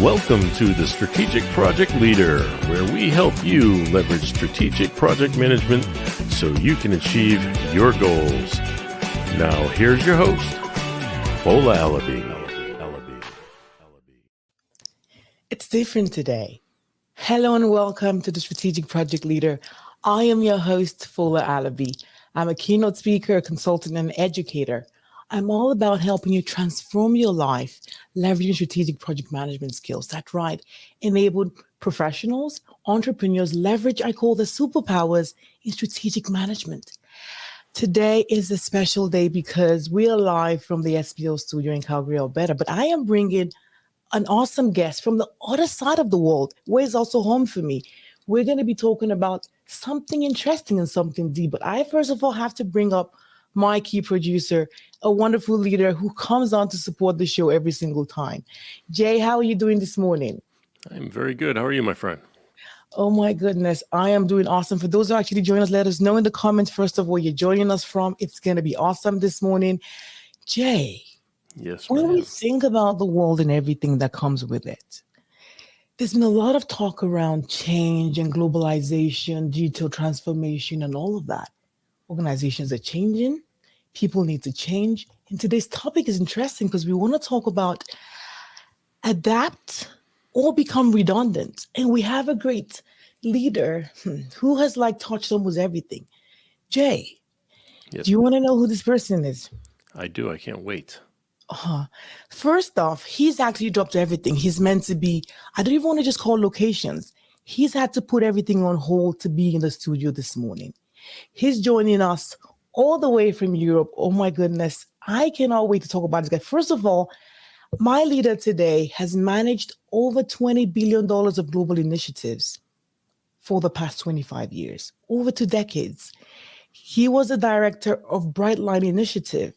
Welcome to the Strategic Project Leader, where we help you leverage strategic project management so you can achieve your goals. Now, here's your host, Fola Alabi. It's different today. Hello and welcome to the Strategic Project Leader. I am your host, Fola Alabi. I'm a keynote speaker, consultant, and educator. I'm all about helping you transform your life, leveraging strategic project management skills. That's right. Enabled professionals, entrepreneurs leverage, I call the superpowers in strategic management. Today is a special day because we are live from the SBO studio in Calgary, Alberta, but I am bringing an awesome guest from the other side of the world, where is also home for me. We're going to be talking about something interesting and something deep. But I, first of all, have to bring up my key producer, a wonderful leader who comes on to support the show every single time. Jay, how are you doing this morning? I'm very good. How are you, my friend? Oh my goodness, I am doing awesome. For those who actually join us, let us know in the comments, first of all, you're joining us from. It's going to be awesome this morning. Jay, Yes, when we ma'am. think about the world and everything that comes with it, there's been a lot of talk around change and globalization, digital transformation, and all of that. Organizations are changing, people need to change. And today's topic is interesting because we want to talk about adapt or become redundant. And we have a great leader who has touched almost everything. Jay, Yes, do you ma'am. want to know who this person is? I do. I can't wait. First off, he's actually dropped everything. He's meant to be, I don't even want to just call locations. He's had to put everything on hold to be in the studio this morning. He's joining us all the way from Europe. Oh my goodness. I cannot wait to talk about this guy. First of all, my leader today has managed over $20 billion of global initiatives for the past 25 years, over 2 decades. He was the director of Brightline Initiative.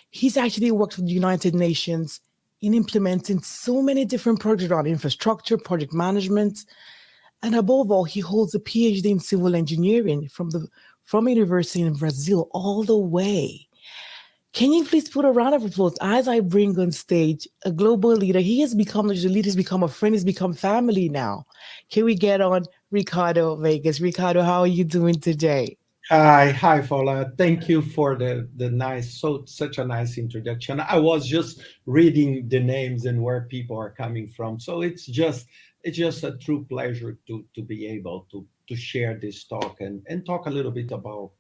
He's actually worked with the United Nations in implementing so many different projects around infrastructure, project management, and above all, he holds a PhD in civil engineering from a university in Brazil all the way. Can you please put a round of applause as I bring on stage a global leader? He has become not just a leader, he's become a friend, he's become family now. Can we get on Ricardo Vargas? Ricardo, how are you doing today? Hi, Fola. Thank you for the such a nice introduction. I was just reading the names and where people are coming from, so it's just a true pleasure to be able to share this talk and talk a little bit about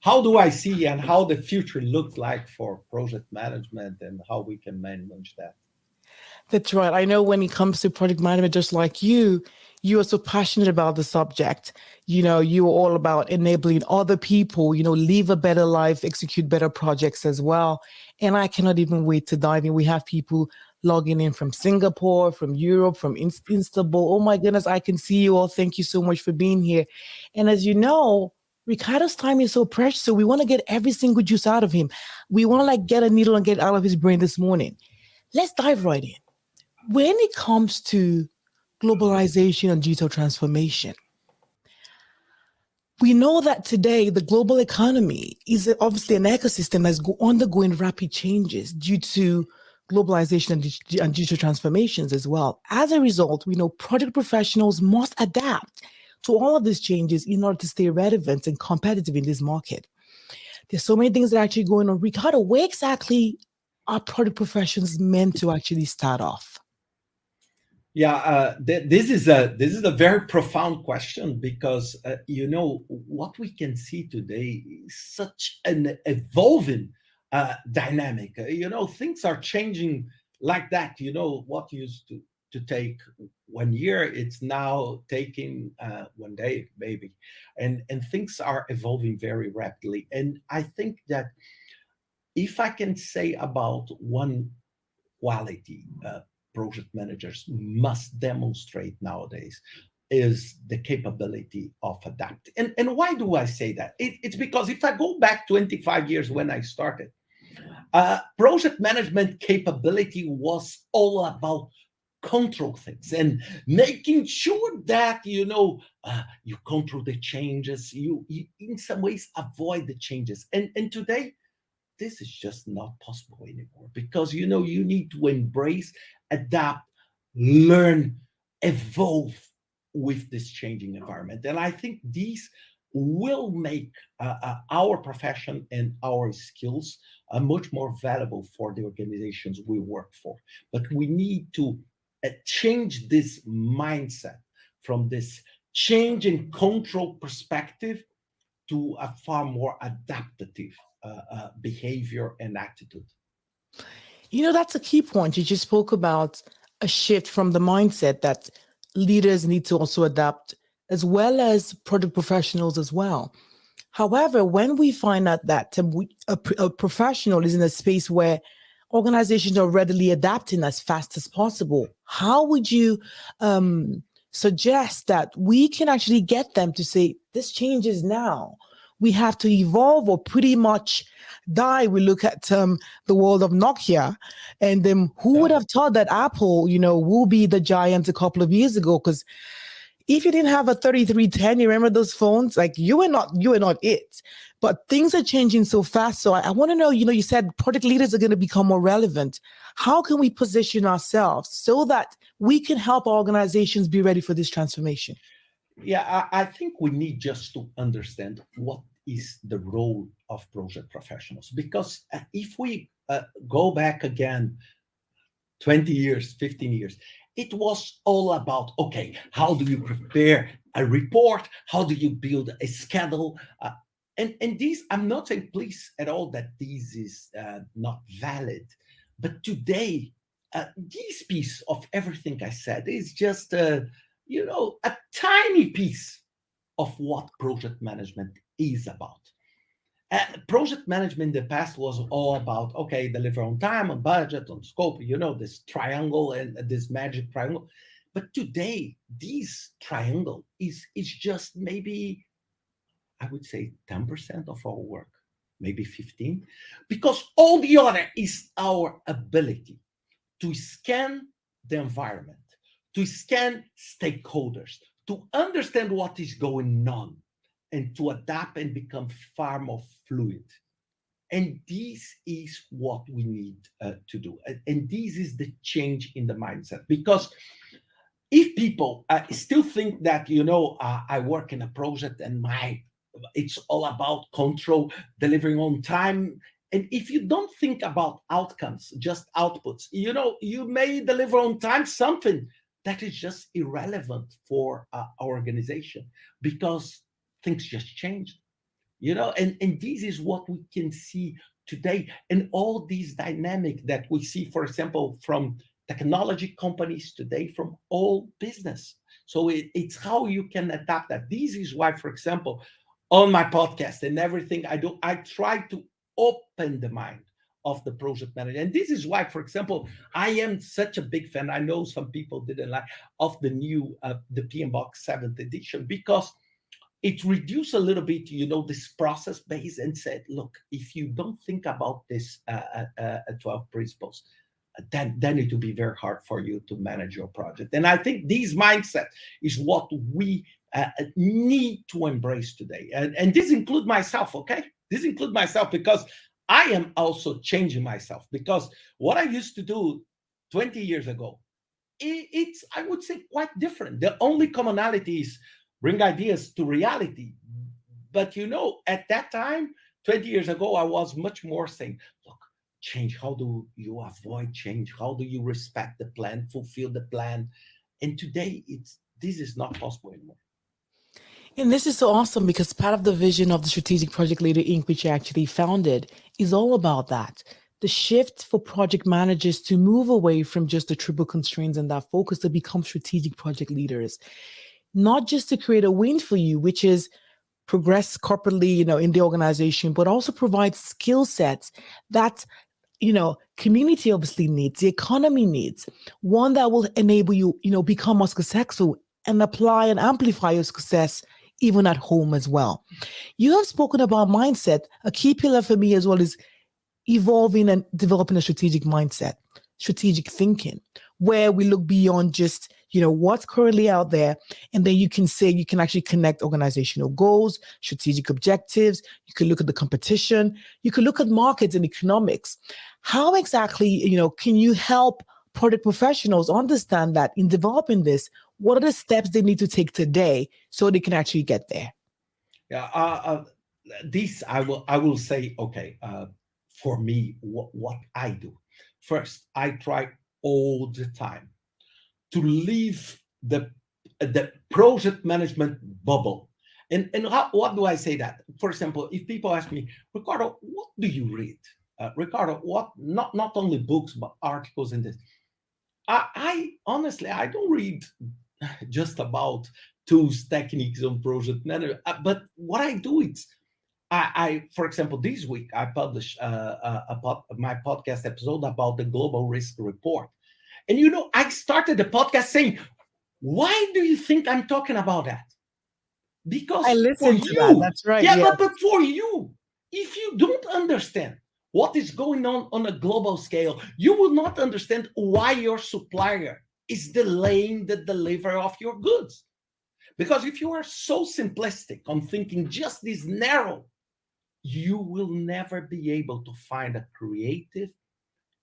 how do I see and how the future looks like for project management and how we can manage that. That's right. I know when it comes to project management, just like you are so passionate about the subject. You're all about enabling other people, live a better life, execute better projects as well. And I cannot even wait to dive in. We have people logging in from Singapore, from Europe, from Istanbul. Oh my goodness, I can see you all. Thank you so much for being here. And as you know, Ricardo's time is so precious. So we want to get every single juice out of him. We want to get a needle and get it out of his brain this morning. Let's dive right in. When it comes to globalization and digital transformation, we know that today the global economy is obviously an ecosystem that's undergoing rapid changes due to globalization and digital transformations as well. As a result, we know project professionals must adapt to all of these changes in order to stay relevant and competitive in this market. There's so many things that are actually going on. Ricardo, where exactly are project professionals meant to actually start off? Yeah, this is a very profound question because what we can see today is such an evolving dynamic. Things are changing like that. What used to take 1 year, it's now taking 1 day maybe, and things are evolving very rapidly. And I think that if I can say about one quality project managers must demonstrate nowadays is the capability of adapting. And why do I say that? It's because if I go back 25 years when I started, project management capability was all about control things and making sure that you control the changes, you in some ways avoid the changes. And today this is just not possible anymore because you need to embrace, adapt, learn, evolve with this changing environment. And I think these will make our profession and our skills much more valuable for the organizations we work for. But we need to change this mindset from this change and control perspective to a far more adaptive behavior and attitude. That's a key point. You just spoke about a shift from the mindset that leaders need to also adapt, as well as product professionals as well. However, when we find out that a professional is in a space where organizations are readily adapting as fast as possible, how would you suggest that we can actually get them to say, this changes now? We have to evolve or pretty much die. We look at the world of Nokia, and who would have thought that Apple, will be the giant a couple of years ago? Because if you didn't have a 3310, you remember those phones? Like you were not it. But things are changing so fast. So I want to know, you said project leaders are going to become more relevant. How can we position ourselves so that we can help organizations be ready for this transformation? Yeah, I think we need just to understand what is the role of project professionals. Because if we go back again 20 years, 15 years, it was all about, okay, how do you prepare a report? How do you build a schedule? And these, I'm not saying, please, at all, that this is not valid. But today, this piece of everything I said is just, a tiny piece of what project management is about. Project management in the past was all about, okay, deliver on time, on budget, on scope, this triangle and this magic triangle. But today, this triangle is just maybe, I would say, 10% of our work, maybe 15, because all the other is our ability to scan the environment, to scan stakeholders, to understand what is going on, and to adapt and become far more fluid. And this is what we need to do. And this is the change in the mindset. Because if people still think that, I work in a project and it's all about control, delivering on time. And if you don't think about outcomes, just outputs, you may deliver on time something that is just irrelevant for our organization, because things just changed, and this is what we can see today. And all these dynamic that we see, for example, from technology companies today, from all business. So it's how you can adapt that. This is why, for example, on my podcast and everything I do, I try to open the mind of the project manager. And this is why, for example, I am such a big fan. I know some people didn't like of the new, the PM Box 7th edition, because it reduced a little bit, this process base, and said, look, if you don't think about this 12 principles, then it will be very hard for you to manage your project. And I think this mindset is what we need to embrace today. And this includes myself, okay? This includes myself, because I am also changing myself, because what I used to do 20 years ago, it's, I would say, quite different. The only commonality is bring ideas to reality. But at that time, 20 years ago, I was much more saying, look, change. How do you avoid change? How do you respect the plan, fulfill the plan? And today, this is not possible anymore. And this is so awesome, because part of the vision of the Strategic Project Leader Inc., which I actually founded, is all about that. The shift for project managers to move away from just the triple constraints and that focus to become strategic project leaders. Not just to create a win for you, which is progress corporately, in the organization, but also provide skill sets that, community obviously needs, the economy needs, one that will enable you, become more successful and apply and amplify your success even at home as well. You have spoken about mindset. A key pillar for me as well is evolving and developing a strategic mindset, strategic thinking, where we look beyond just, what's currently out there. And then you can actually connect organizational goals, strategic objectives. You can look at the competition. You can look at markets and economics. How exactly, can you help project professionals understand that in developing this, what are the steps they need to take today so they can actually get there? Yeah, this I will say. Okay, for me, what I do first, I try all the time to leave the project management bubble. And what do I say that? For example, if people ask me, Ricardo, what do you read? Ricardo, what not only books but articles in this. I honestly I don't read just about tools, techniques on project management. But what I do is for example, this week I published my podcast episode about the global risk report. And I started the podcast saying, why do you think I'm talking about that? I Because for listened to that. you, That's right. yeah, Yeah. but for you, if you don't understand what is going on a global scale, you will not understand why your supplier is delaying the delivery of your goods. Because if you are so simplistic on thinking just this narrow, you will never be able to find a creative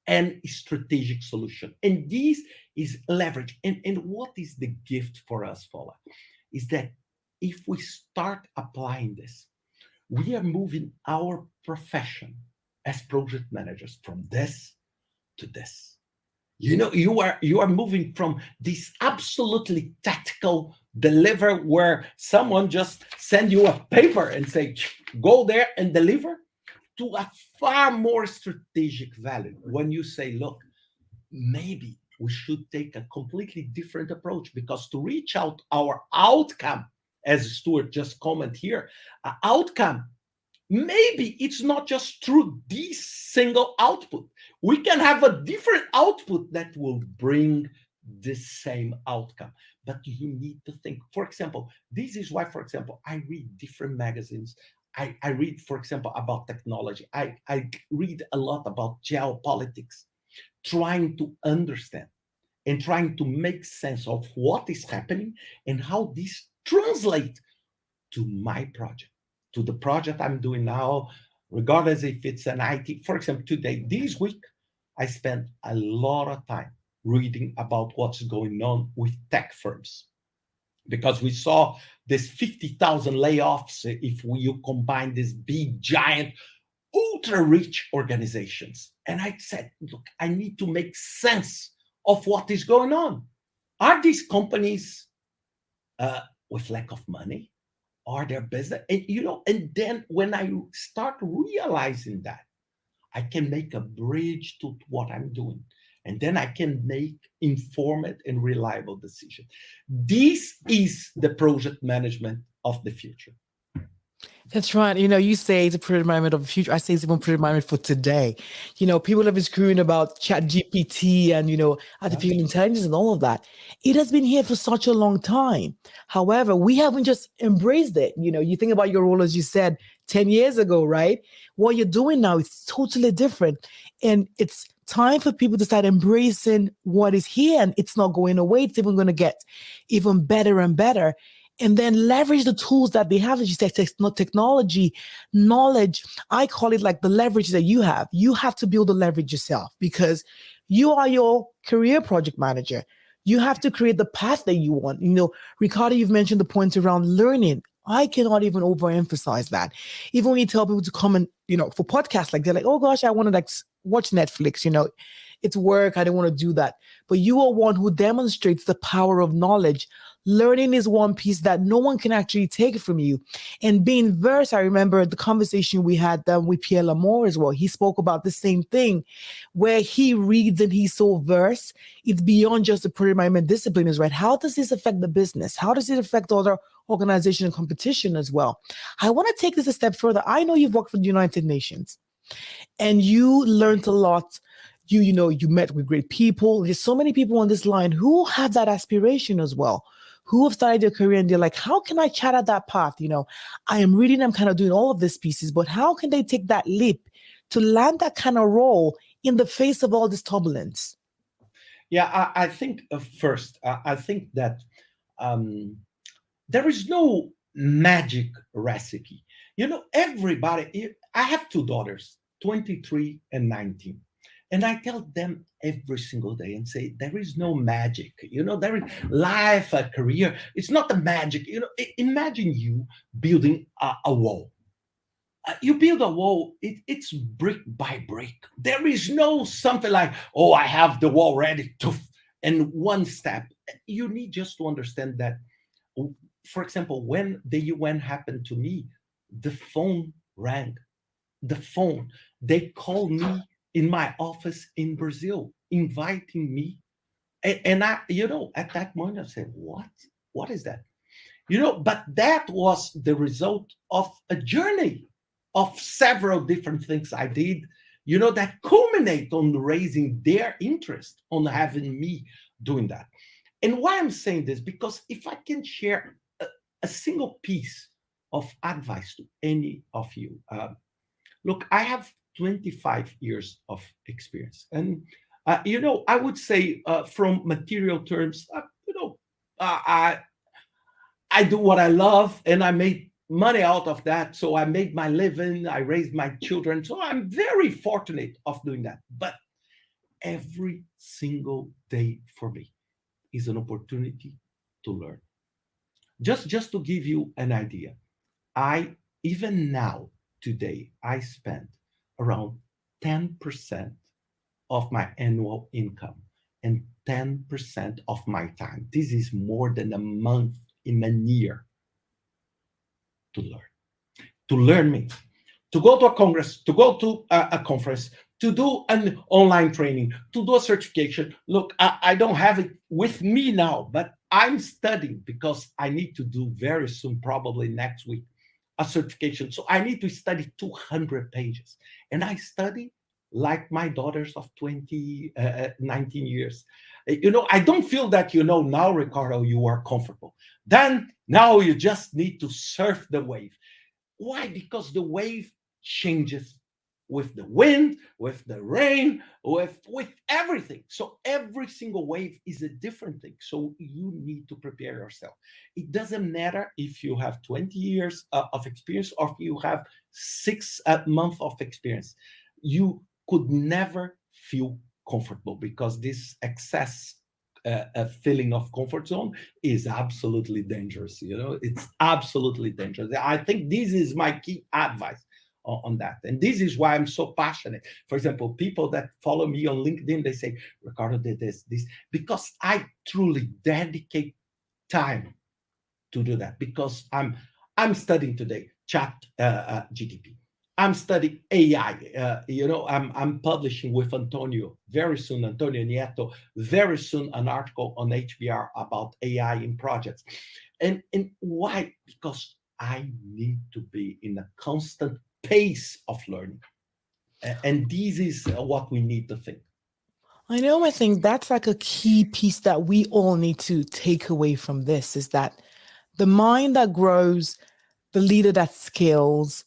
and strategic solution. And this is leverage. And what is the gift for us, Fola? Is that if we start applying this, we are moving our profession as project managers from this to this. You are moving from this absolutely tactical deliver where someone just send you a paper and say go there and deliver, to a far more strategic value when you say, look, maybe we should take a completely different approach, because to reach out our outcome, as Stuart just commented here, outcome, maybe it's not just through this single output. We can have a different output that will bring the same outcome. But you need to think. For example, this is why, for example, I read different magazines. I read, for example, about technology. I read a lot about geopolitics, trying to understand and trying to make sense of what is happening and how this translates to my project, to the project I'm doing now, regardless if it's an IT. For example, today, this week, I spent a lot of time reading about what's going on with tech firms, because we saw this 50,000 layoffs if you combine these big, giant, ultra rich organizations. And I said, look, I need to make sense of what is going on. Are these companies with lack of money? Are their business? And then when I start realizing that, I can make a bridge to what I'm doing. And then I can make informed and reliable decisions. This is the project management of the future. That's right. You say it's a pre-environment of the future. I say it's even pre-environment for today. People have been screwing about chat GPT and, Yeah. artificial intelligence and all of that. It has been here for such a long time. However, we haven't just embraced it. You think about your role, as you said, 10 years ago, right? What you're doing now is totally different. And it's time for people to start embracing what is here, and it's not going away. It's even going to get even better and better, and then leverage the tools that they have, as you said, technology, knowledge. I call it like the leverage that you have. You have to build the leverage yourself, because you are your career project manager. You have to create the path that you want. Ricardo, you've mentioned the point around learning. I cannot even overemphasize that. Even when you tell people to come and, for podcasts, like they're like, oh gosh, I want to like watch Netflix, it's work. I don't want to do that. But you are one who demonstrates the power of knowledge. Learning is one piece that no one can actually take from you. And being versed, I remember the conversation we had with Pierre Lamore as well. He spoke about the same thing, where he reads and he's so versed. It's beyond just the program discipline, is right. How does this affect the business? How does it affect other organization and competition as well? I want to take this a step further. I know you've worked for the United Nations and you learned a lot. You met with great people. There's so many people on this line who have that aspiration as well, who have started their career and they're like, how can I chat at that path? I am reading, I'm kind of doing all of these pieces, but how can they take that leap to land that kind of role in the face of all this turbulence? Yeah, I think first, I think that there is no magic recipe. Everybody, I have two daughters, 23 and 19. And I tell them every single day and say, there is no magic. There is life, a career. It's not the magic. Imagine you building a wall. You build a wall, it's brick by brick. There is no something like, oh, I have the wall ready to, and one step. You need just to understand that, for example, when the UN happened to me, the phone rang. The phone, they called me in my office in Brazil, inviting me. And I, at that moment, I said, what? What is that? But that was the result of a journey of several different things I did, that culminate on raising their interest on having me doing that. And why I'm saying this, because if I can share a single piece of advice to any of you, look, I have 25 years of experience. And, I would say from material terms, I do what I love and I made money out of that. So I made my living, I raised my children. So I'm very fortunate of doing that. But every single day for me is an opportunity to learn. Just to give you an idea, even now, today, I spend around 10% of my annual income and 10% of my time. This is more than a month in a year to learn. To learn me, to go to a congress, to go to a conference, to do an online training, to do a certification. Look, I don't have it with me now, but I'm studying because I need to do very soon, probably next week, a certification. So I need to study 200 pages. And I study like my daughters of 19 years. I don't feel that, now, Ricardo, you are comfortable. Then now you just need to surf the wave. Why? Because the wave changes with the wind, with the rain, with everything. So every single wave is a different thing. So you need to prepare yourself. It doesn't matter if you have 20 years of experience or if you have 6 months of experience. You could never feel comfortable because this excess a feeling of comfort zone is absolutely dangerous. It's absolutely dangerous. I think this is my key advice on that. And this is why I'm so passionate. For example, people that follow me on LinkedIn, they say, Ricardo did this, because I truly dedicate time to do that, because I'm studying today chat GTP. I'm studying AI. I'm publishing with Antonio very soon, Antonio Nieto, very soon, an article on HBR about AI in projects. And why? Because I need to be in a constant pace of learning. And this is what we need to think. I think that's like a key piece that we all need to take away from this, is that the mind that grows, the leader that scales,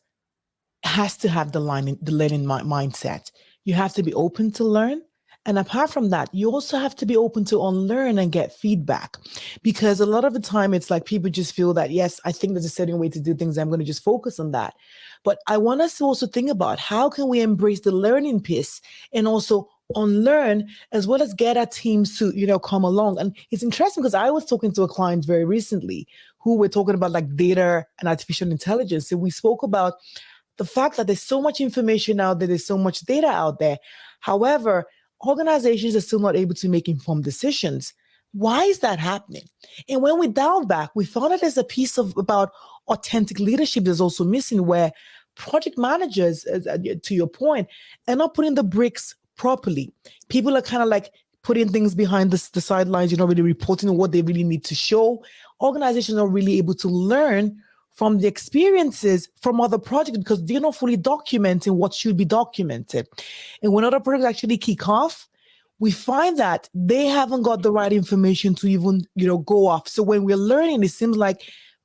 has to have the learning mindset. You have to be open to learn. And apart from that, you also have to be open to unlearn and get feedback. Because a lot of the time it's like people just feel that, yes, I think there's a certain way to do things. I'm going to just focus on that. But I want us to also think about how can we embrace the learning piece and also unlearn, as well as get our teams to, come along. And it's interesting because I was talking to a client very recently who were talking about like data and artificial intelligence. And we spoke about the fact that there's so much information out there, there's so much data out there. However, organizations are still not able to make informed decisions. Why is that happening? And when we dialed back, we found that there's a piece about authentic leadership that's also missing, where project managers, to your point, are not putting the bricks properly. People are kind of like putting things behind the sidelines, you're not really reporting what they really need to show. Organizations are really able to learn from the experiences from other projects because they're not fully documenting what should be documented. And when other projects actually kick off, we find that they haven't got the right information to even, go off. So when we're learning, it seems like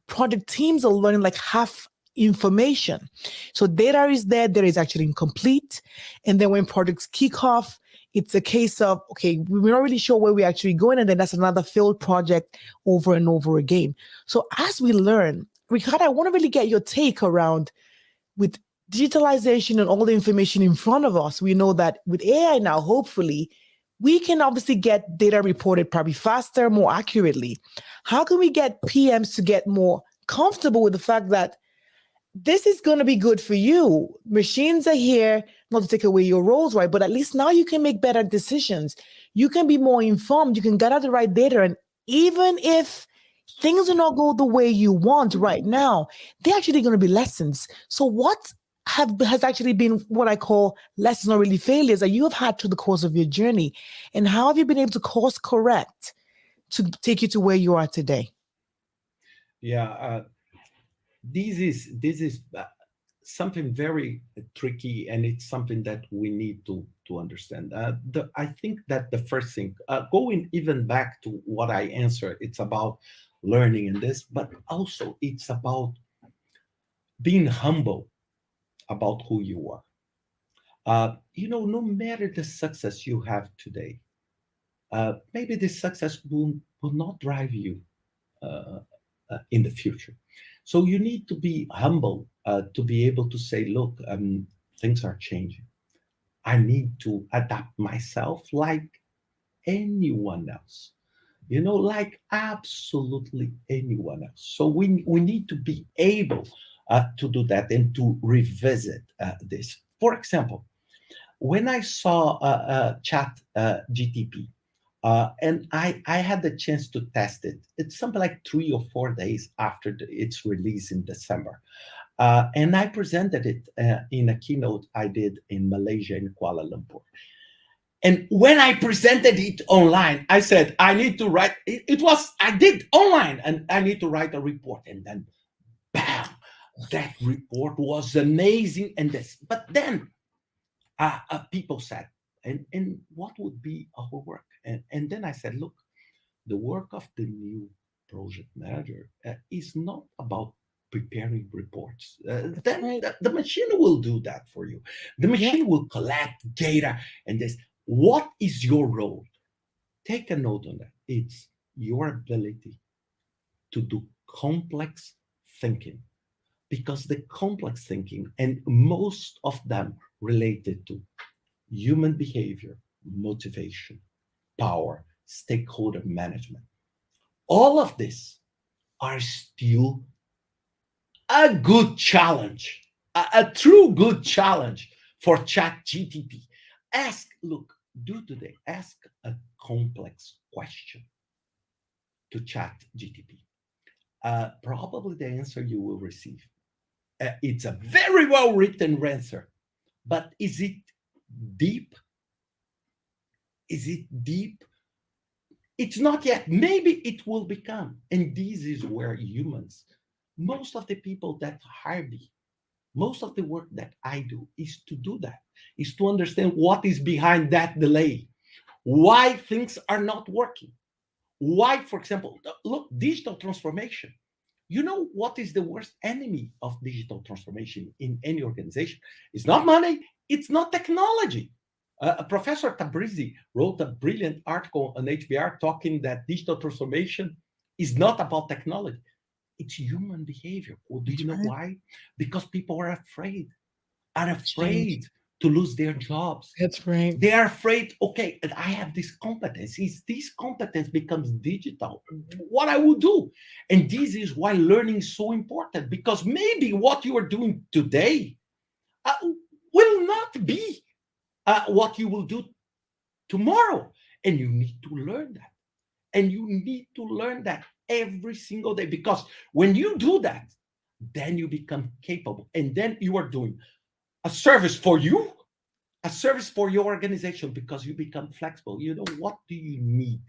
project teams are learning like half information. So data is there, data is actually incomplete. And then when projects kick off, it's a case of, okay, we're not really sure where we're actually going. And then that's another failed project over and over again. So as we learn, Ricardo, I want to really get your take around with digitalization and all the information in front of us, we know that with AI now, hopefully, we can obviously get data reported probably faster, more accurately. How can we get PMs to get more comfortable with the fact that this is going to be good for you? Machines are here not to take away your roles, right? But at least now you can make better decisions. You can be more informed. You can gather the right data. And even if things do not go the way you want right now, they're actually going to be lessons. So what has actually been what I call lessons, not really failures, that you have had through the course of your journey? And how have you been able to course correct to take you to where you are today? Yeah, this is something very tricky, and it's something that we need to understand. I think that the first thing, going even back to what I answered, it's about learning in this, but also it's about being humble about who you are. No matter the success you have today, maybe this success will not drive you uh, in the future. So you need to be humble to be able to say, look, things are changing. I need to adapt myself like anyone else, like absolutely anyone else. So we need to be able to do that and to revisit this. For example, when I saw Chat GTP, and I had the chance to test it. It's something like 3 or 4 days after its release in December. And I presented it in a keynote I did in Malaysia, in Kuala Lumpur. And when I presented it online, I said, I need to write, I did online, and I need to write a report. And then, bam, that report was amazing. But then people said, and what would be our work? And then I said, look, the work of the new project manager is not about preparing reports. That's Then right. the machine will do that for you. The Yeah. machine will collect data and this. What is your role? Take a note on that. It's your ability to do complex thinking, because the complex thinking, and most of them related to human behavior, motivation, power, stakeholder management. All of this are still a good challenge, a true good challenge for Chat GTP. Look, do today, ask a complex question to Chat GTP. Probably the answer you will receive. It's a very well written answer, but is it deep? Is it deep? It's not yet. Maybe it will become. And this is where humans, most of the people that hire me, most of the work that I do is to do that, is to understand what is behind that delay, why things are not working. Why, for example, look, digital transformation. You know what is the worst enemy of digital transformation in any organization? It's not money, it's not technology. Professor Tabrizi wrote a brilliant article on HBR talking that digital transformation is not about technology. It's human behavior. Well, do you That's know right. why? Because people are Change. afraid to lose their jobs. That's right. They are afraid, okay, I have this competence. If this competence becomes digital, what I will do? And this is why learning is so important, because maybe what you are doing today uh, will not be what you will do tomorrow. And you need to learn that. And you need to learn that every single day, because when you do that, then you become capable. And then you are doing a service for you, a service for your organization, because you become flexible. What do you need?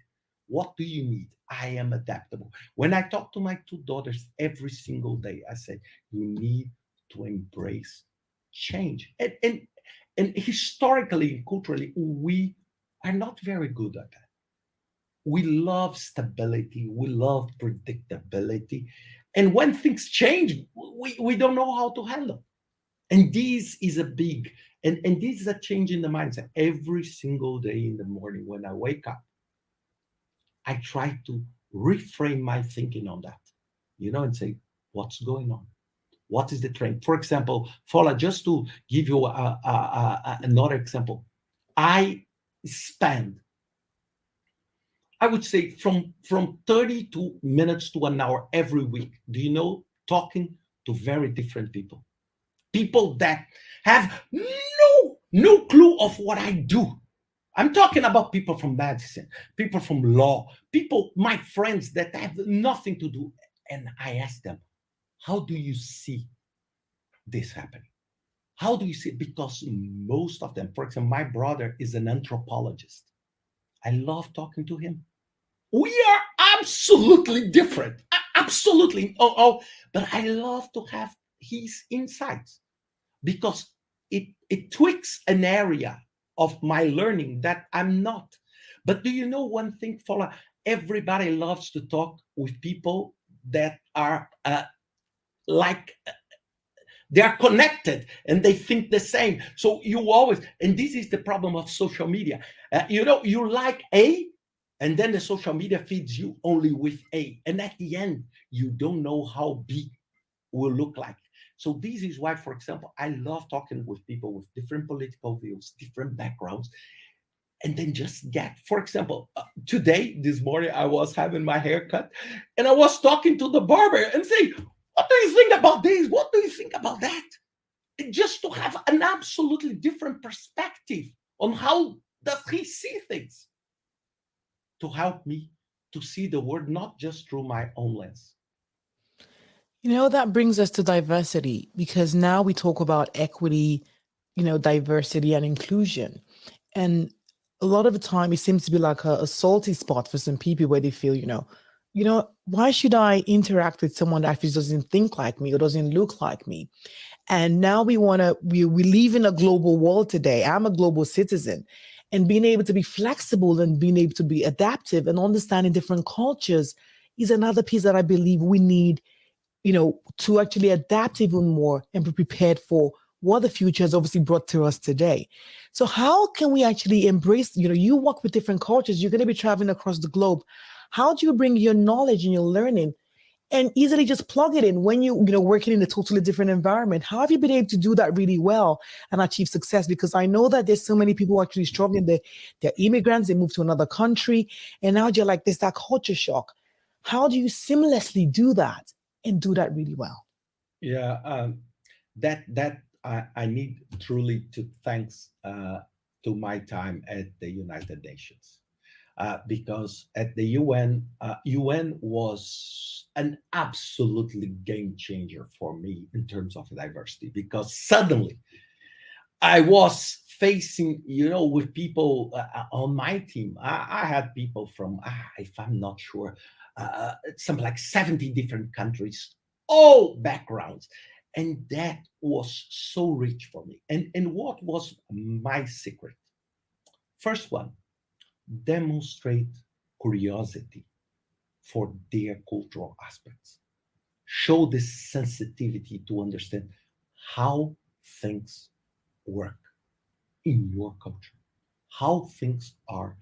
What do you need? I am adaptable. When I talk to my two daughters every single day, I say, you need to embrace change. And historically and culturally, we are not very good at that. We love stability, we love predictability. And when things change, we don't know how to handle. And this is a big, and this is a change in the mindset. Every single day in the morning when I wake up, I try to reframe my thinking on that, and say, what's going on? What is the trend? For example, Fola, just to give you another example, I spend, I would say, from 30 to minutes to an hour every week. Do you know, talking to very different people, people that have no clue of what I do. I'm talking about people from medicine, people from law, people, my friends that have nothing to do. And I ask them, how do you see this happening? How do you see it? Because most of them, for example, my brother is an anthropologist. I love talking to him. We are absolutely different. Absolutely. But I love to have his insights because it tweaks an area of my learning that I'm not. But do you know one thing, Fola? Everybody loves to talk with people that are like they are connected and they think the same. So you always, and this is the problem of social media. You like A, and then the social media feeds you only with A. And at the end, you don't know how B will look like. So this is why, for example, I love talking with people with different political views, different backgrounds, and then just get, for example, today, this morning, I was having my hair cut, and I was talking to the barber and saying, what do you think about this? What do you think about that? Just to have an absolutely different perspective on how does he see things, to help me to see the world not just through my own lens. That brings us to diversity because now we talk about equity, diversity and inclusion. And a lot of the time it seems to be like a salty spot for some people where they feel, why should I interact with someone that actually doesn't think like me or doesn't look like me? And now we live in a global world today. I'm a global citizen. And being able to be flexible and being able to be adaptive and understanding different cultures is another piece that I believe we need, to actually adapt even more and be prepared for what the future has obviously brought to us today. So how can we actually embrace, you work with different cultures, you're going to be traveling across the globe. How do you bring your knowledge and your learning and easily just plug it in when working in a totally different environment? How have you been able to do that really well and achieve success? Because I know that there's so many people actually struggling. They're immigrants, they move to another country, and now they're like, there's that culture shock. How do you seamlessly do that and do that really well? Yeah, that I need truly to thanks to my time at the United Nations, because at the UN was an absolutely game changer for me in terms of diversity, because suddenly I was facing, with people on my team. I had people from, if I'm not sure, something like 70 different countries, all backgrounds. And that was so rich for me. And what was my secret? First one, demonstrate curiosity for their cultural aspects. Show this sensitivity to understand how things work in your culture, how things are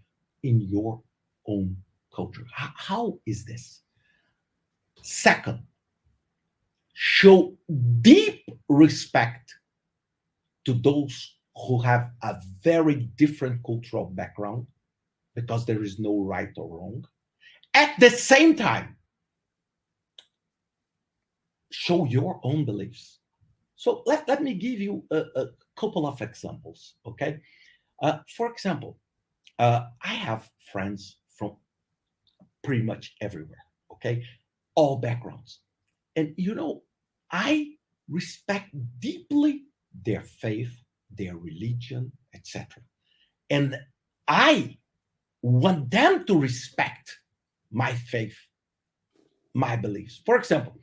in your own culture. How is this? Second, show deep respect to those who have a very different cultural background, because there is no right or wrong. At the same time, show your own beliefs. So let me give you a couple of examples, okay? For example, I have friends from pretty much everywhere, okay? All backgrounds. And I respect deeply their faith, their religion, etc. And I want them to respect my faith, my beliefs. For example,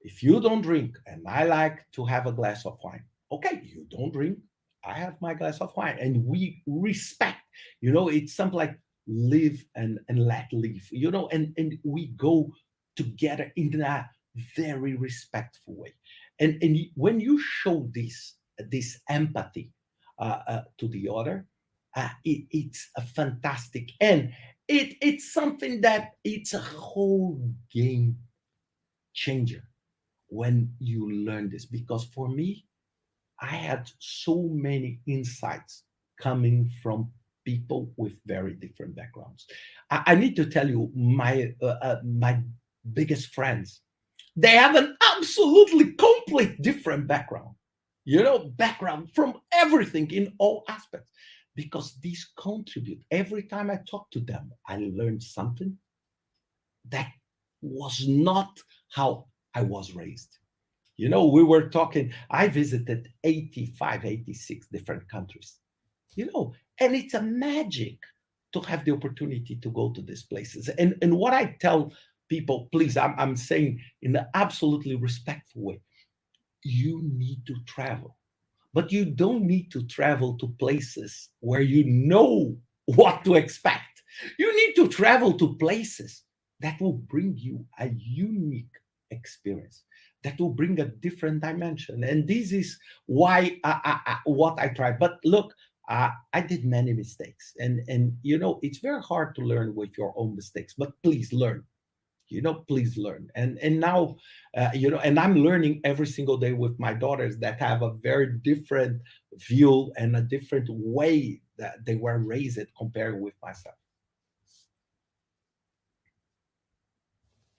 if you don't drink and I like to have a glass of wine, okay, you don't drink, I have my glass of wine, and we respect. It's something like live and let live. And we go together in a very respectful way. And when you show this empathy to the other, it's a fantastic, and it's something that it's a whole game changer when you learn this, because for me, I had so many insights coming from people with very different backgrounds. I need to tell you, my biggest friends, they have an absolutely complete different background. Background from everything in all aspects, because these contribute. Every time I talk to them, I learned something that was not how I was raised. We were talking, I visited 85, 86 different countries, and it's a magic to have the opportunity to go to these places. And what I tell people, please, I'm saying in an absolutely respectful way, you need to travel, but you don't need to travel to places where you know what to expect. You need to travel to places that will bring you a unique experience, that will bring a different dimension. And this is why what I tried. But look, I did many mistakes, and it's very hard to learn with your own mistakes. But please learn, please learn. And now, and I'm learning every single day with my daughters that have a very different view and a different way that they were raised compared with myself.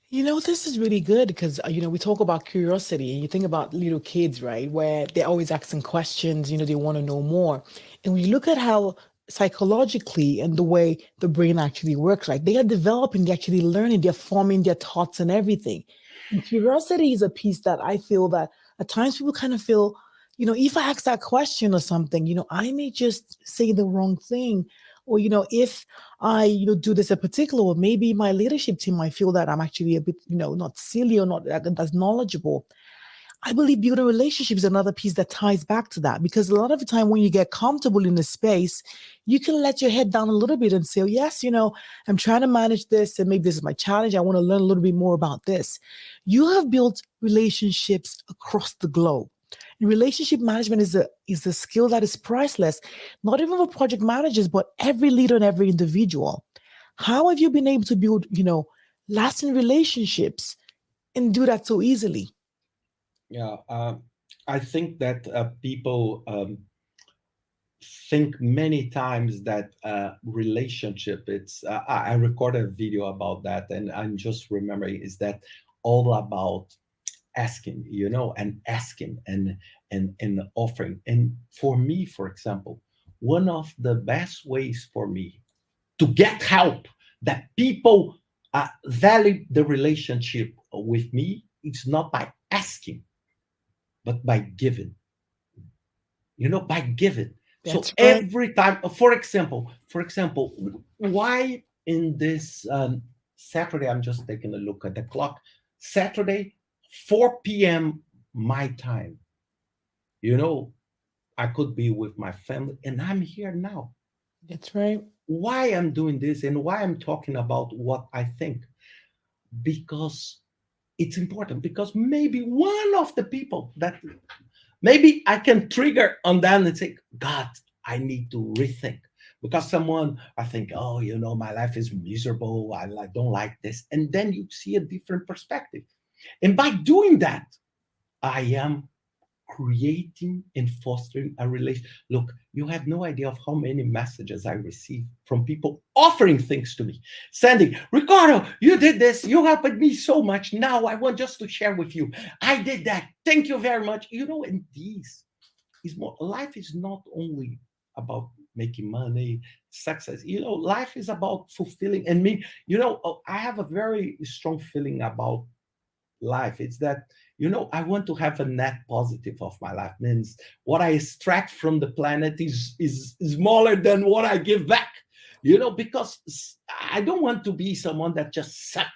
This is really good because, we talk about curiosity and you think about little kids, right? Where they're always asking questions, they want to know more. And when you look at how psychologically and the way the brain actually works, right? They are developing, they're actually learning, they're forming their thoughts and everything. And curiosity is a piece that I feel that at times people kind of feel, if I ask that question or something, I may just say the wrong thing. Or, if I, do this a particular way, maybe my leadership team might feel that I'm actually a bit, not silly or not as knowledgeable. I believe building relationships is another piece that ties back to that because a lot of the time when you get comfortable in a space, you can let your head down a little bit and say, oh, yes, I'm trying to manage this and maybe this is my challenge. I want to learn a little bit more about this. You have built relationships across the globe. And relationship management is a skill that is priceless, not even for project managers, but every leader and every individual. How have you been able to build, lasting relationships and do that so easily? Yeah, I think that people think many times that relationship, it's I recorded a video about that, and I'm just remembering, is that all about asking, and asking and offering. And for me, for example, one of the best ways for me to get help, that people value the relationship with me, it's not by asking, but by giving. By giving. So That's right. every time, for example, why in this Saturday, I'm just taking a look at the clock, Saturday, 4 p.m. my time, you know I could be with my family, and I'm here now. That's right. Why I'm doing this and why I'm talking about what I think? Because it's important, because maybe one of the people that maybe I can trigger on them and say, God, I need to rethink. Because someone, I think, oh, my life is miserable. I don't like this. And then you see a different perspective. And by doing that, I am creating and fostering a relation. Look, you have no idea of how many messages I receive from people offering things to me, sending, Ricardo, you did this, you helped me so much. Now I want just to share with you. I did that. Thank you very much. And these is more, life is not only about making money, success. Life is about fulfilling. And me, I have a very strong feeling about life. It's that, I want to have a net positive of my life. Means what I extract from the planet is smaller than what I give back. Because I don't want to be someone that just suck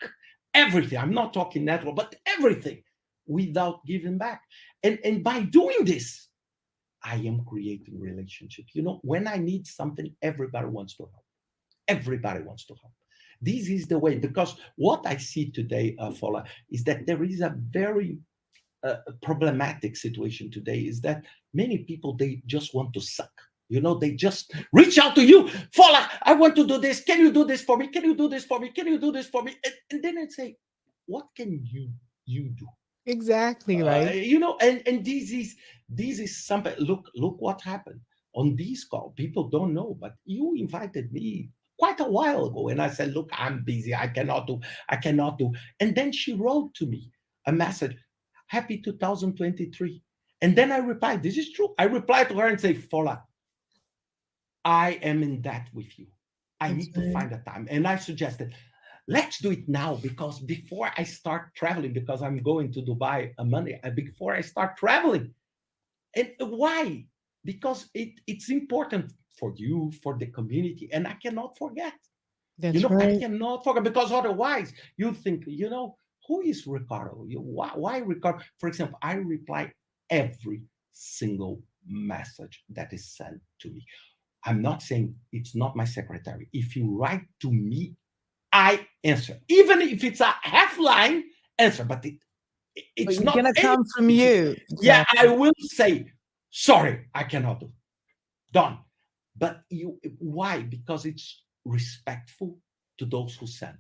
everything. I'm not talking network, but everything without giving back. And by doing this, I am creating relationships. When I need something, everybody wants to help. Everybody wants to help. This is the way, because what I see today, Fola, is that there is a very problematic situation today, is that many people, they just want to suck. They just reach out to you, Fola, I want to do this. Can you do this for me? Can you do this for me? Can you do this for me? And then I say, what can you do? Exactly, right? And this is something. Look what happened on this call. People don't know, but you invited me quite a while ago, and I said, "Look, I'm busy. I cannot do." And then she wrote to me a message, "Happy 2023." And then I replied, "This is true." I replied to her and say, "Fola, I am in that with you. I That's need to right. find a time." And I suggested, let's do it now, because before I start traveling, because I'm going to Dubai on Monday, before I start traveling. And why? Because it's important for you, for the community, and I cannot forget. That's I right. cannot forget, because otherwise you think, who is Ricardo? Why Ricardo? For example, I reply every single message that is sent to me. I'm not saying it's not my secretary. If you write to me, I answer, even if it's a half line answer, but But it's it's not gonna any. come from It's, you. yeah, I Exactly. will say sorry, I cannot do. Done. But why? Because it's respectful to those who send.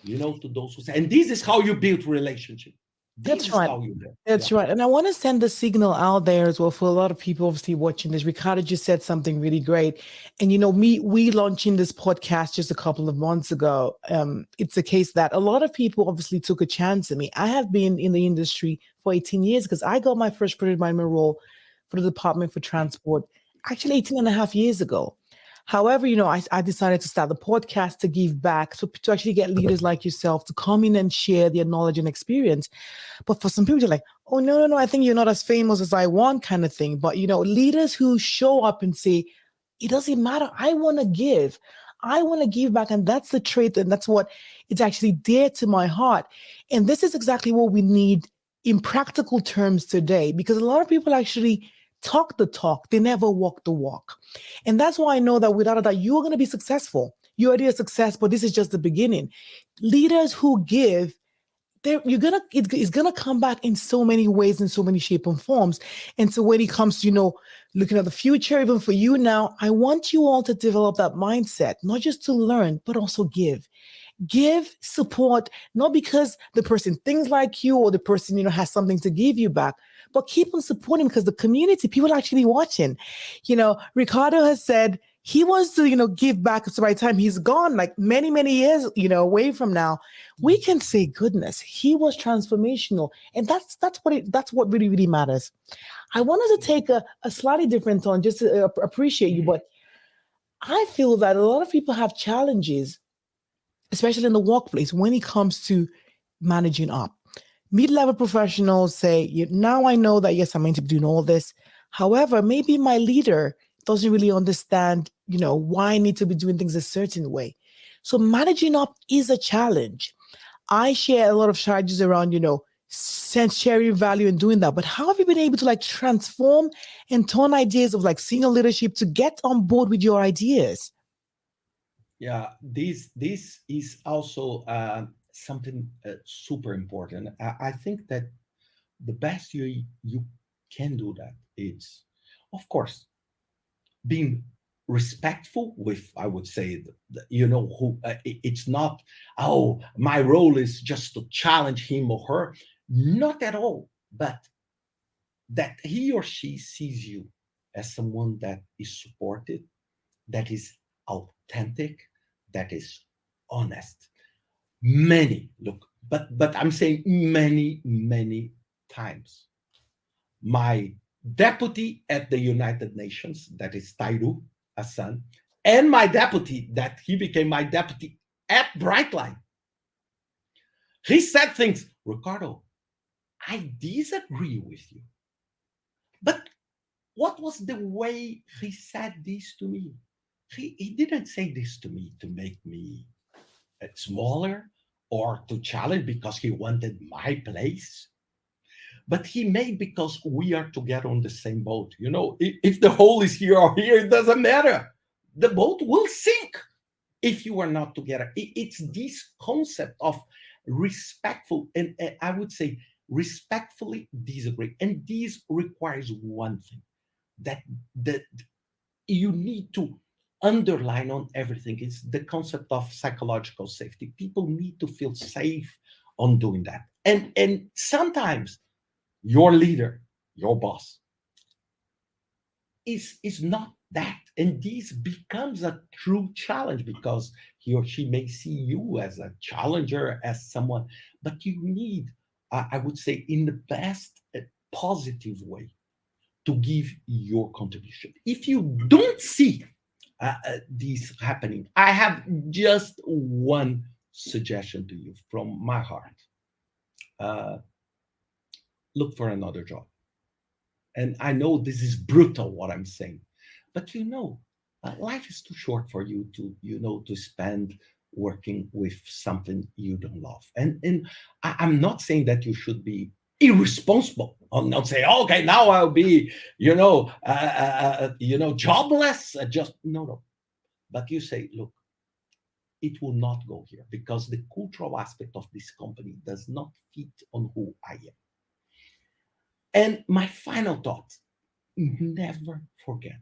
To those who send, and this is how you build relationship. This That's is right. how you build. Yeah. That's right. And I want to send the signal out there as well for a lot of people obviously watching this. Ricardo just said something really great. And we launching this podcast just a couple of months ago. It's a case that a lot of people obviously took a chance at me. I have been in the industry for 18 years because I got my first project management role for the Department for Transport actually 18 and a half years ago. However, I decided to start the podcast to give back, so to actually get leaders like yourself to come in and share their knowledge and experience. But for some people, they're like, oh, no, no, no, I think you're not as famous as I want, kind of thing. But, leaders who show up and say, it doesn't matter. I want to give. I want to give back. And that's the trait. And that's what it's actually dear to my heart. And this is exactly what we need in practical terms today, because a lot of people actually talk the talk, they never walk the walk. And that's why I know that without a doubt, you're going to be successful. You're already a success, but this is just the beginning. Leaders who give, it's gonna come back in so many ways, in so many shape and forms. And so when it comes to looking at the future, even for you now, I want you all to develop that mindset, not just to learn but also give support, not because the person thinks like you or the person has something to give you back, but keep on supporting because the community, people are actually watching. Ricardo has said he wants to give back. So by the time he's gone, like many many years away from now, we can say, goodness, he was transformational. And that's what really really matters. I wanted to take a slightly different tone just to appreciate you, but I feel that a lot of people have challenges, especially in the workplace, when it comes to managing up. Mid-level professionals say, now I know that, yes, I'm meant to be doing all this. However, maybe my leader doesn't really understand, why I need to be doing things a certain way. So managing up is a challenge. I share a lot of strategies around, sense sharing value and doing that. But how have you been able to like transform and turn ideas of like senior leadership to get on board with your ideas? Yeah, this is also something super important. I think that the best you can do that is, of course, being respectful with, I would say, who it's not, oh, my role is just to challenge him or her, not at all, but that he or she sees you as someone that is supported, that is authentic, that is honest. Many look, but I'm saying many many times, my deputy at the United Nations, that is Tairu Hassan, and my deputy, that he became my deputy at Brightline, he said things, Ricardo, I disagree with you. But what was the way he said this to me? He didn't say this to me to make me smaller or to challenge because he wanted my place, but he made because we are together on the same boat. If the hole is here or here, it doesn't matter. The boat will sink if you are not together. It's this concept of respectful, and I would say respectfully disagree. And this requires one thing, that that you need to underline on everything. It's the concept of psychological safety. People need to feel safe on doing that. And sometimes your leader, your boss, is not that, and this becomes a true challenge because he or she may see you as a challenger, as someone, but you need, I would say, in the best positive way, to give your contribution. If you don't see this happening, I have just one suggestion to you from my heart. uh, Look for another job. And I know this is brutal what I'm saying, but life is too short for you to to spend working with something you don't love. And I'm not saying that you should be irresponsible. I'm not saying, okay, now I'll be jobless. Just no. But you say, look, it will not go here because the cultural aspect of this company does not fit on who I am. And my final thought: never forget,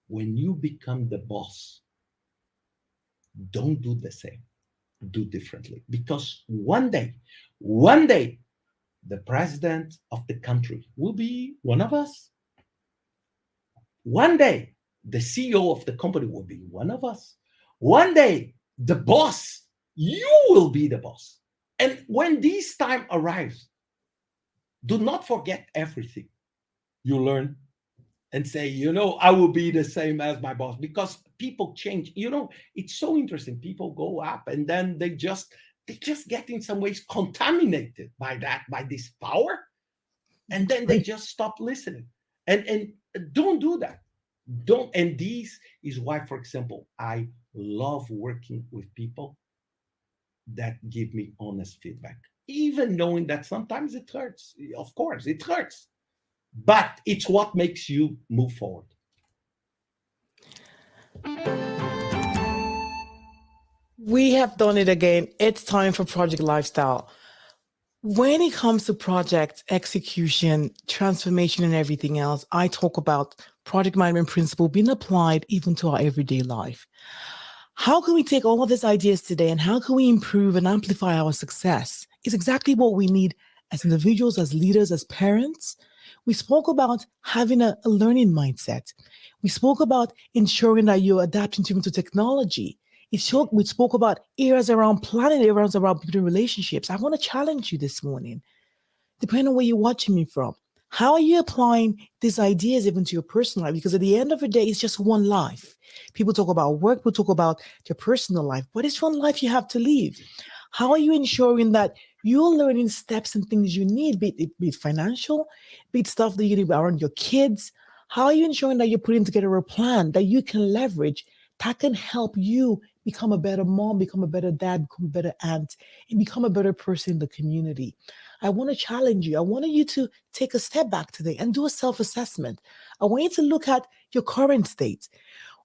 when you become the boss, don't do the same, do differently. Because one day, the president of the country will be one of us. One day, the CEO of the company will be one of us. One day, the boss, you will be the boss. And when this time arrives, do not forget everything you learn and say, I will be the same as my boss, because people change. It's so interesting. People go up and then they just get in some ways contaminated by that, by this power, and then they just stop listening. And don't do that. Don't. And this is why, for example, I love working with people that give me honest feedback, even knowing that sometimes it hurts. Of course, it hurts, but it's what makes you move forward. We have done it again. It's time for Project Lifestyle. When it comes to project execution, transformation, and everything else, I talk about project management principle being applied even to our everyday life. How can we take all of these ideas today and how can we improve and amplify our success? It's exactly what we need as individuals, as leaders, as parents. We spoke about having a learning mindset. We spoke about ensuring that you're adapting to technology. We spoke about areas around planning, areas around building relationships. I want to challenge you this morning, depending on where you're watching me from. How are you applying these ideas even to your personal life? Because at the end of the day, it's just one life. People talk about work, people talk about your personal life, but it's one life you have to live. How are you ensuring that you're learning steps and things you need, be it financial, be it stuff that you need around your kids? How are you ensuring that you're putting together a plan that you can leverage that can help you become a better mom, become a better dad, become a better aunt, and become a better person in the community? I want to challenge you. I want you to take a step back today and do a self assessment. I want you to look at your current state.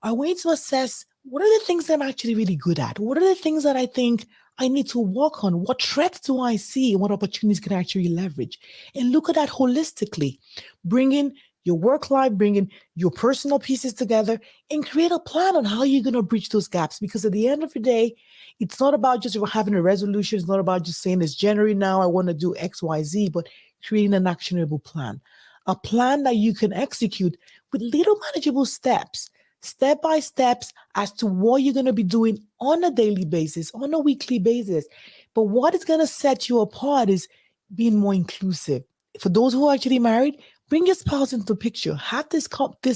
I want you to assess, what are the things that I'm actually really good at? What are the things that I think I need to work on? What threats do I see? What opportunities can I actually leverage? And look at that holistically, bringing your work life, bringing your personal pieces together, and create a plan on how you're going to bridge those gaps. Because at the end of the day, it's not about just having a resolution. It's not about just saying it's January now, I want to do X, Y, Z, but creating an actionable plan, a plan that you can execute with little manageable steps, step by steps, as to what you're going to be doing on a daily basis, on a weekly basis. But what is going to set you apart is being more inclusive. For those who are actually married, bring your spouse into the picture. Have this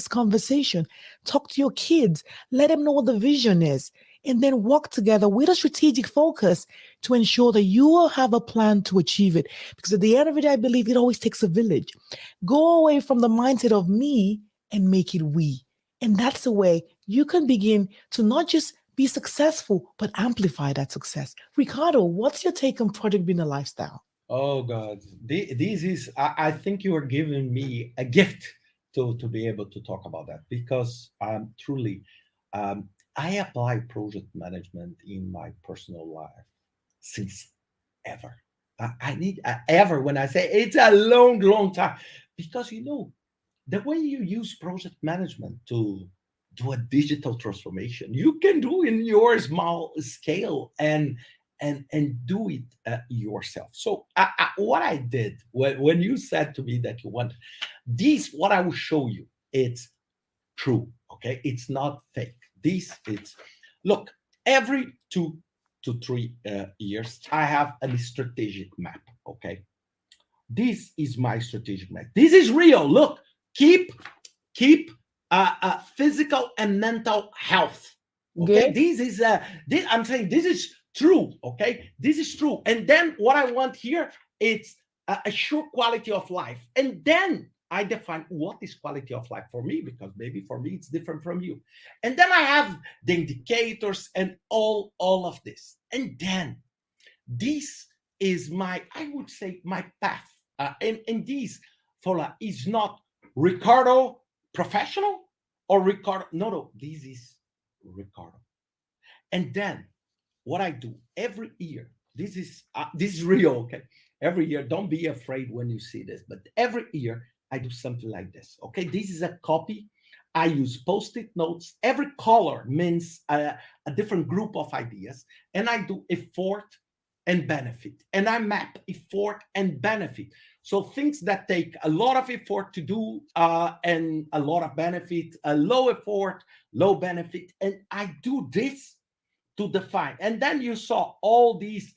conversation. Talk to your kids. Let them know what the vision is. And then work together with a strategic focus to ensure that you will have a plan to achieve it. Because at the end of it, I believe it always takes a village. Go away from the mindset of me and make it we. And that's the way you can begin to not just be successful, but amplify that success. Ricardo, what's your take on Project Being a Lifestyle? Oh God, this is. I think you are giving me a gift to be able to talk about that, because truly, I apply project management in my personal life since ever. I need ever, when I say it's a long, long time, because the way you use project management to do a digital transformation, you can do in your small scale, and do it yourself. So what I did when you said to me that you want this, what I will show you, it's true. Okay, it's not fake. This it's look, every 2 to 3 years I have a strategic map. Okay, this is my strategic map. This is real. Look, keep physical and mental health. Okay, Good. this is I'm saying this is true. Okay, this is true. And then what I want here, it's a sure quality of life. And then I define what is quality of life for me, because maybe for me it's different from you. And then I have the indicators and all of this. And then this is my, I would say, my path. And this formula is not Ricardo professional or Ricardo. No, this is Ricardo. And then what I do every year, this is real, okay? Every year, don't be afraid when you see this, but every year I do something like this, okay? This is a copy. I use post-it notes. Every color means a different group of ideas, and I do effort and benefit, and I map effort and benefit. So things that take a lot of effort to do and a lot of benefit, a low effort, low benefit, and I do this to define. And then you saw all these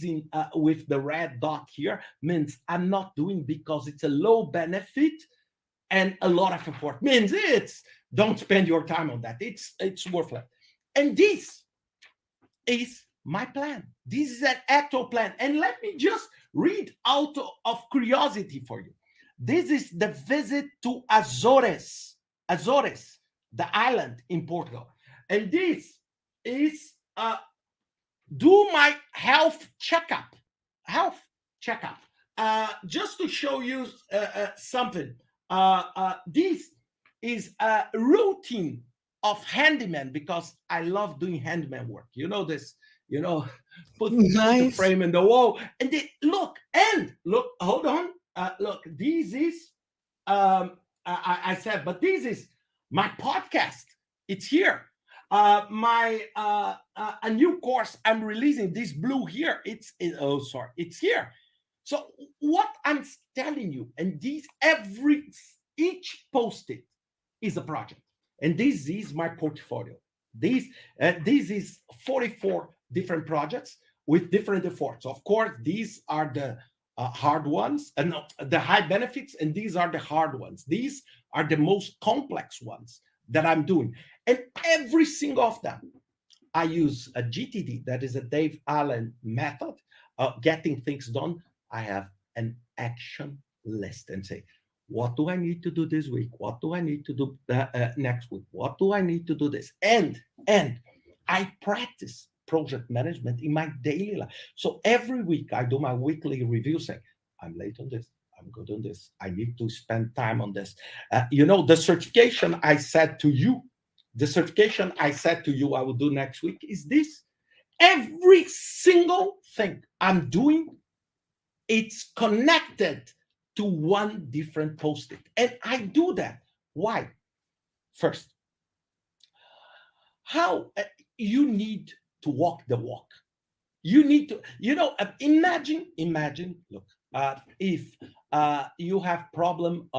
in with the red dot here means I'm not doing because it's a low benefit and a lot of effort. Means it's don't spend your time on that. It's worthless. And this is my plan. This is an actual plan. And let me just read out of curiosity for you. This is the visit to Azores, the island in Portugal. And this is do my health checkup. Just to show you something. This is a routine of handyman, because I love doing handyman work. You know this. You know, put the Nice. frame in the wall, and look, hold on. Look, this is I said, but this is my podcast. It's here. My a new course I'm releasing. This blue here. Oh, sorry, it's here. So what I'm telling you, and each post-it is a project, and this is my portfolio. This is 44 different projects with different efforts. Of course, these are the hard ones, and the high benefits, and these are the hard ones. These are the most complex ones that I'm doing, and every single of them, I use a GTD, that is a Dave Allen method, getting things done. I have an action list and say, what do I need to do this week? What do I need to do next week? What do I need to do this? And I practice project management in my daily life. So every week I do my weekly review, saying, I'm late on this. I'm good on this. I need to spend time on this. The certification I said to you, I will do next week is this. Every single thing I'm doing, it's connected to one different post-it. And I do that. Why? First, how you need to walk the walk. You need to, imagine, look, if you have problem,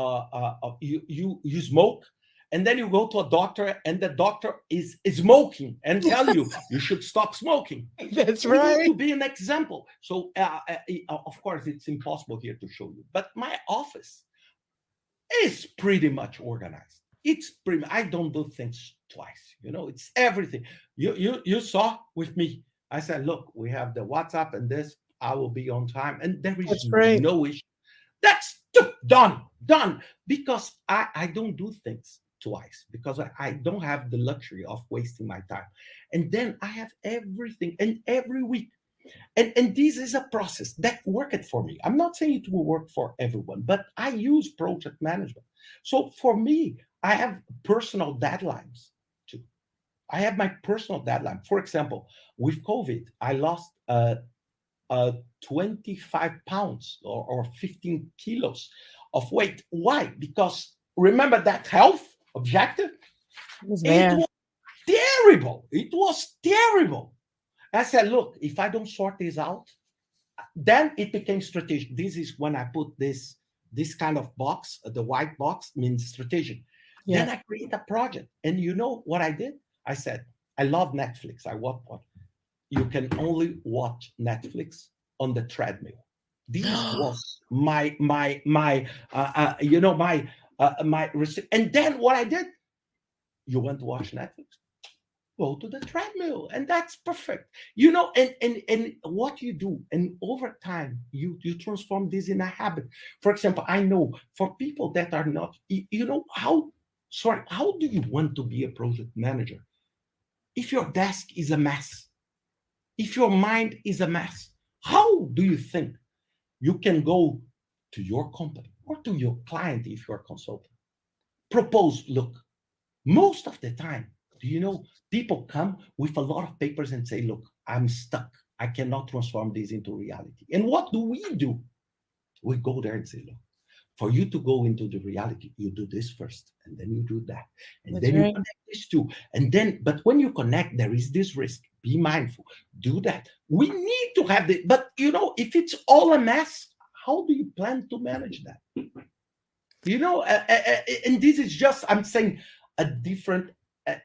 you smoke, and then you go to a doctor, and the doctor is smoking and tell you should stop smoking. That's We need right. to be an example. So, of course, it's impossible here to show you, but my office is pretty much organized. I don't do things twice. It's everything. You saw with me. I said, look, we have the WhatsApp and this. I will be on time, and there is That's right. no issue. That's done. Because I don't do things twice, because I don't have the luxury of wasting my time. And then I have everything, and every week. And this is a process that worked for me. I'm not saying it will work for everyone, but I use project management. So for me, I have personal deadlines too. I have my personal deadline. For example, with COVID, I lost 25 pounds or 15 kilos of weight. Why? Because remember that health objective? It was It there. was terrible. It was terrible. I said, look, if I don't sort this out, then it became strategic. This is when I put this kind of box, the white box means strategic. Yeah. Then I create a project. And you know what I did? I said, I love Netflix. I watch what? You can only watch Netflix on the treadmill. This was my and then what I did, you want to watch Netflix? Go to the treadmill, and that's perfect. And what you do, and over time you transform this in a habit. For example, I know for people that are not, how, sorry, how do you want to be a project manager if your desk is a mess, if your mind is a mess? How do you think you can go to your company or to your client if you're a consultant, propose, look, most of the time, do you know, people come with a lot of papers and say, look, I'm stuck. I cannot transform this into reality. And what do? We go there and say, look, for you to go into the reality, you do this first, and then you do that, and That's then you right. connect these two. And then, but when you connect, there is this risk. Be mindful, do that. We need to have the, but if it's all a mess, how do you plan to manage that? And this is just, I'm saying, a different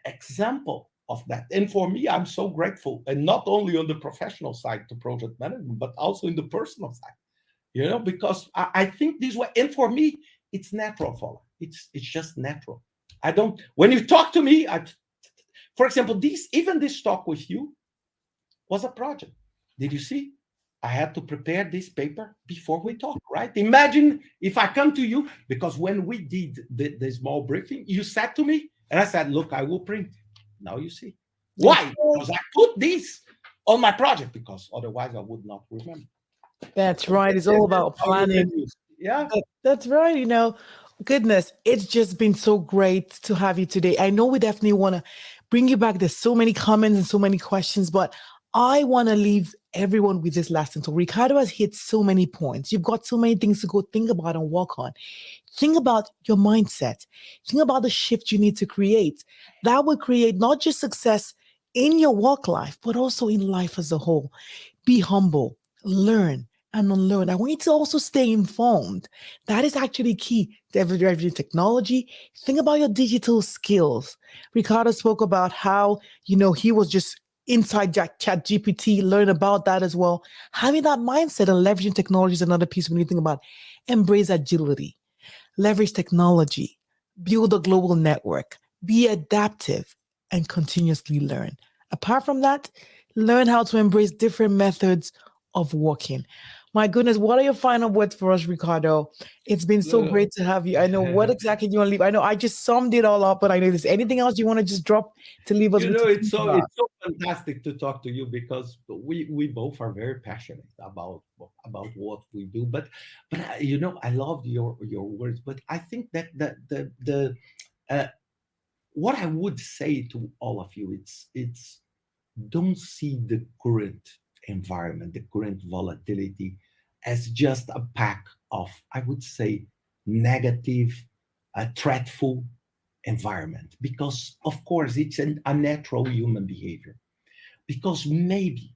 example of that. And for me, I'm so grateful, and not only on the professional side to project management, but also in the personal side, because I think this way, and for me, it's natural, follow. It's just natural. I don't, when you talk to me, for example, this talk with you was a project. Did you see? I had to prepare this paper before we talk, right? Imagine if I come to you, because when we did the small briefing, you said to me, and I said, look, I will print. Now you see. That's Why? Because I put this on my project, because otherwise I would not remember. that's And right. It's all that's about how you planning. can use it. Yeah. That's right. Goodness, it's just been so great to have you today. I know we definitely want to bring you back. There's so many comments and so many questions, but I want to leave everyone with this lesson. So Ricardo has hit so many points. You've got so many things to go think about and work on. Think about your mindset. Think about the shift you need to create. That will create not just success in your work life, but also in life as a whole. Be humble, learn and unlearn. I want you to also stay informed. That is actually key to every technology. Think about your digital skills. Ricardo spoke about how, he was just inside chat GPT, learn about that as well. Having that mindset and leveraging technology is another piece when you think about embrace agility, leverage technology, build a global network, be adaptive, and continuously learn. Apart from that, learn how to embrace different methods of working. My goodness, what are your final words for us, Ricardo? It's been so great to have you. I know what exactly you want to leave. I know I just summed it all up, but I know there's anything else you want to just drop to leave us with to It's think so about. it's so fantastic to talk to you, because we both are very passionate about what we do. But I love your words. But I think that the uh, what I would say to all of you, it's don't see the current environment, the current volatility, as just a pack of, I would say, negative, threatful environment. Because, of course, it's a natural human behavior. Because maybe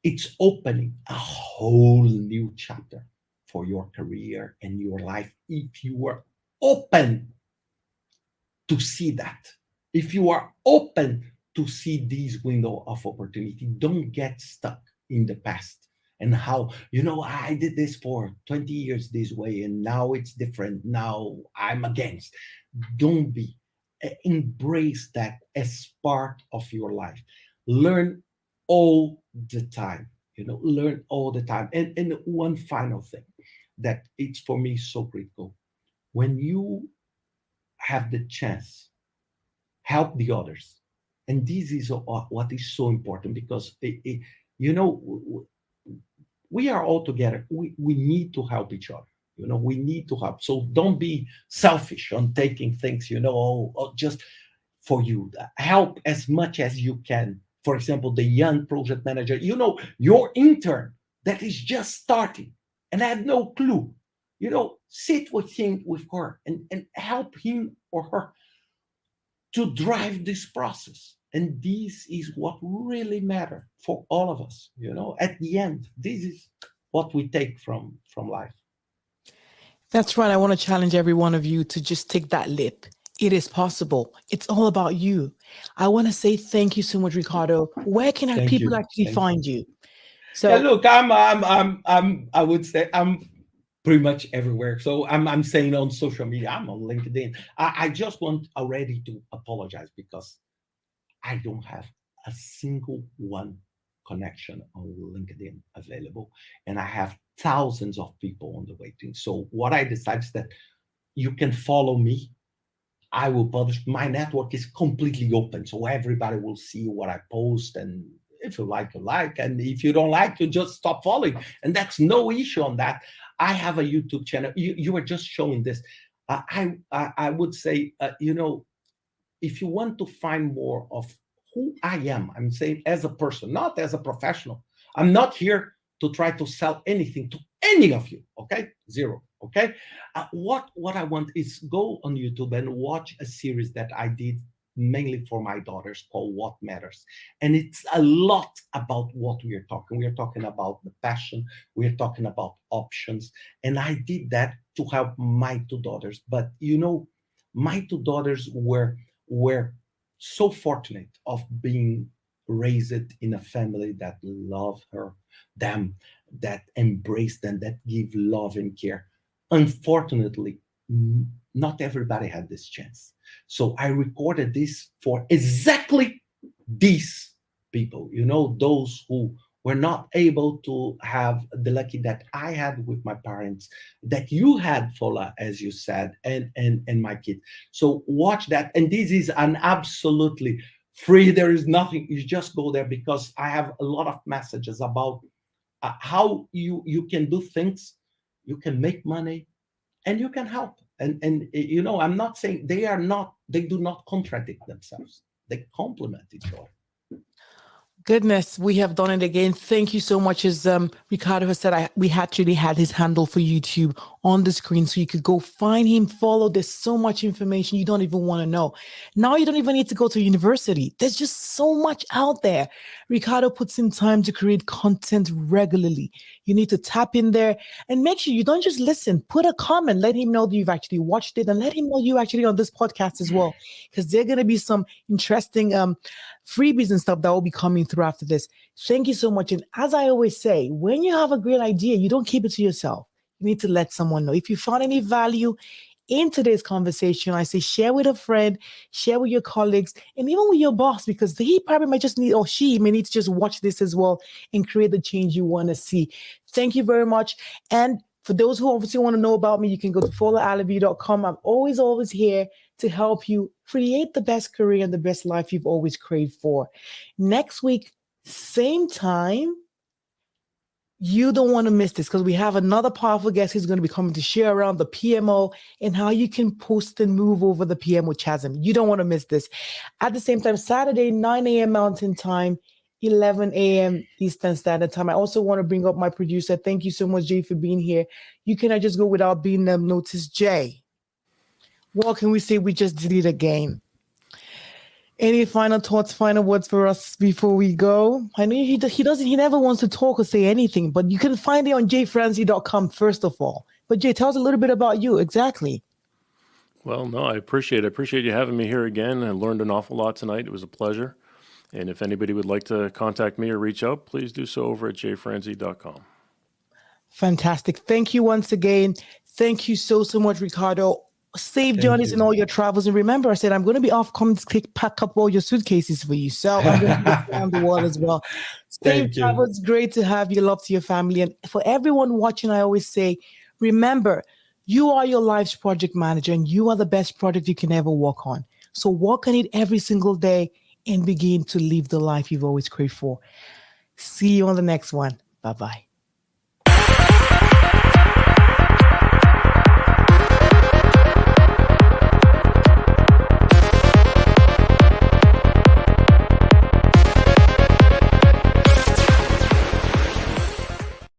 it's opening a whole new chapter for your career and your life if you are open to see that. If you are open to see this window of opportunity, don't get stuck in the past and how, I did this for 20 years this way and now it's different. Now I'm against. Don't be. Embrace that as part of your life. Learn all the time. Learn all the time. And one final thing that it's for me so critical. When you have the chance, help the others. And this is what is so important, because you know we are all together. We need to help each other. We need to help. So don't be selfish on taking things, just for you. Help as much as you can. For example, the young project manager, your intern that is just starting and have no clue. Sit with him, with her, and help him or her to drive this process. And this is what really matter for all of us. At the end, this is what we take from life. That's right. I want to challenge every one of you to just take that leap. It is possible. It's all about you. I want to say thank you so much, Ricardo. Where can Thank people you. actually Thank you. find you? Yeah, So look, I would say I'm pretty much everywhere. So I'm saying on social media, I'm on LinkedIn. I just want already to apologize because I don't have a single one connection on LinkedIn available, and I have thousands of people on the waiting. So what I decided is that you can follow me. I will publish. My network is completely open, so everybody will see what I post. And if you like, you like, and if you don't like, you just stop following. And that's no issue on that. I have a YouTube channel. You were just showing this. I would say, if you want to find more of who I am, I'm saying as a person, not as a professional. I'm not here to try to sell anything to any of you. Okay, zero. Okay, what I want is go on YouTube and watch a series that I did mainly for my daughters called What Matters, and it's a lot about what we are talking. We are talking about the passion. We are talking about options, and I did that to help my two daughters. But my two daughters were so fortunate of being raised in a family that love them, that embrace them, that give love and care. Unfortunately, not everybody had this chance. So I recorded this for exactly these people, those who were not able to have the lucky that I had with my parents, that you had, Fola, as you said, and my kid. So watch that. And this is an absolutely free. There is nothing. You just go there because I have a lot of messages about how you can do things, you can make money, and you can help. And I'm not saying they do not contradict themselves. They complement each other. goodness, we have done it again. Thank you so much. As Ricardo has said, we actually had his handle for YouTube on the screen, so you could go find him, follow. There's so much information you don't even want to know. Now you don't even need to go to university. There's just so much out there. Ricardo puts in time to create content regularly. You need to tap in there and make sure you don't just listen. Put a comment. Let him know that you've actually watched it, and let him know you actually on this podcast as well, because there are going to be some interesting freebies and stuff that will be coming through after this. Thank you so much. And as I always say, when you have a great idea, you don't keep it to yourself. You need to let someone know. If you found any value in today's conversation, I say share with a friend, share with your colleagues, and even with your boss, because he probably might just need, or she may need to just watch this as well and create the change you want to see. Thank you very much. And for those who obviously want to know about me, you can go to followalibi.com. I'm always here to help you create the best career and the best life you've always craved for. Next week, same time, you don't want to miss this because we have another powerful guest who's going to be coming to share around the PMO and how you can post and move over the PMO chasm. You don't want to miss this. At the same time, Saturday, 9 a.m. Mountain Time, 11 a.m. Eastern Standard Time. I also want to bring up my producer. Thank you so much, Jay, for being here. You cannot just go without being noticed. Jay, what can we say? We just did it again. Any final thoughts, final words for us before we go? I know he never wants to talk or say anything, but you can find it on jfranzi.com first of all. But Jay, tell us a little bit about you. Exactly. Well, no, I appreciate you having me here again. I learned an awful lot tonight. It was a pleasure. And if anybody would like to contact me or reach out, please do so over at jfranzi.com. Fantastic. Thank you once again. Thank you so much, Ricardo. Safe Thank journeys in you. all your travels. And remember, I said I'm going to be off. Come pack up all your suitcases for you. So I'm going to be around the world as well. Safe Thank you. travels. Great to have you. Love to your family. And for everyone watching, I always say, remember, you are your life's project manager and you are the best project you can ever work on. So work on it every single day and begin to live the life you've always craved for. See you on the next one. Bye-bye.